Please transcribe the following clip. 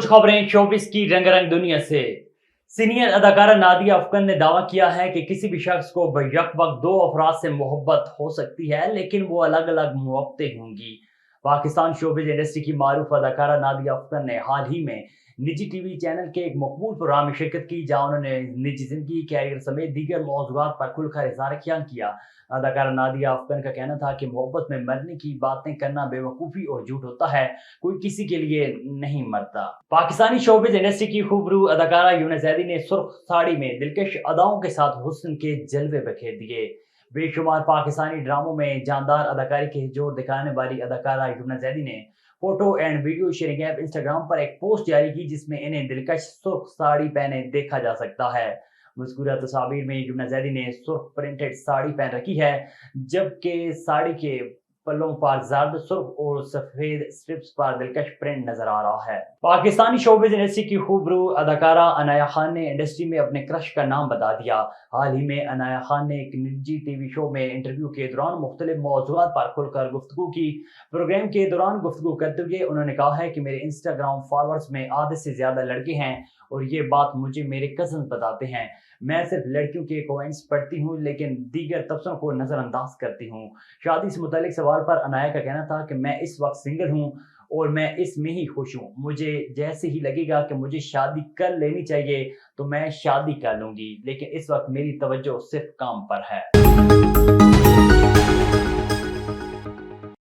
कुछ खबरें शोबिस की रंगारंग दुनिया से। सीनियर अदाकारा नादिया अफकन ने दावा किया है कि किसी भी शख्स को बैक वक्त दो अफराद से मोहब्बत हो सकती है, लेकिन वो अलग अलग मोहब्बतें होंगी। पाकिस्तान शोबिस इंडस्ट्री की मारूफ अदाकारा नादिया अफकन ने हाल ही में निजी टीवी चैनल के एक मकबूल प्रोग्राम में शिरकत की, जहां उन्होंने निजी जिंदगी, कैरियर समेत दीगर मौजूदात पर खुलकर इज़हार ख्याल किया। अदाकारा नादिया अफकन का कहना था कि मोहब्बत में मरने की बातें करना बेवकूफ़ी और झूठ होता है, कोई किसी के लिए नहीं मरता। पाकिस्तानी शोबिस इंडस्ट्री की खूबरू अदाकारा यूना जैदी ने सुर्ख साड़ी में दिलकश अदाओं के साथ हुस्न के जलवे बखेर दिए। बेशुमार पाकिस्तानी ड्रामों में जानदार अदाकारी के जोर दिखाने वाली अदाकारा यूना जैदी ने photo and video sharing app Instagram पर एक पोस्ट जारी की, जिसमें इन्हें दिलकश सुर्ख साड़ी पहने देखा जा सकता है। मज़कूरा तस्वीर में यूना जैदी ने सुर्ख प्रिंटेड साड़ी पहन रखी है, जबकि साड़ी के पल्लों पर जर्द, सुर्ख और सफेद स्ट्रिप्स पर दिलकश प्रिंट नजर आ रहा है। पाकिस्तानी शोबिस इंडस्ट्री की खूबरू अदाकारा अनाया खान ने इंडस्ट्री में अपने क्रश का नाम बता दिया। हाल ही में अनाया खान ने एक निजी टीवी शो में इंटरव्यू के दौरान मुख्तलिफ मौज़ूआत पर खुलकर गुफ्तगू की। प्रोग्राम के दौरान गुफ्तगू करते हुए उन्होंने कहा है कि मेरे इंस्टाग्राम फॉलोअर्स में आधे से ज्यादा लड़के हैं और ये बात मुझे मेरे कज़न बताते हैं। मैं सिर्फ लड़कियों के कमेंट्स पढ़ती हूँ, लेकिन दीगर तबसरों को नज़रअंदाज करती हूँ। शादी से मुतालिक सवाल पर अनाया का कहना था कि मैं इस वक्त सिंगल हूँ और मैं इसमें ही खुश हूँ। मुझे जैसे ही लगेगा कि मुझे शादी कर लेनी चाहिए तो मैं शादी कर लूँगी, लेकिन इस वक्त मेरी तवज्जो सिर्फ काम पर है।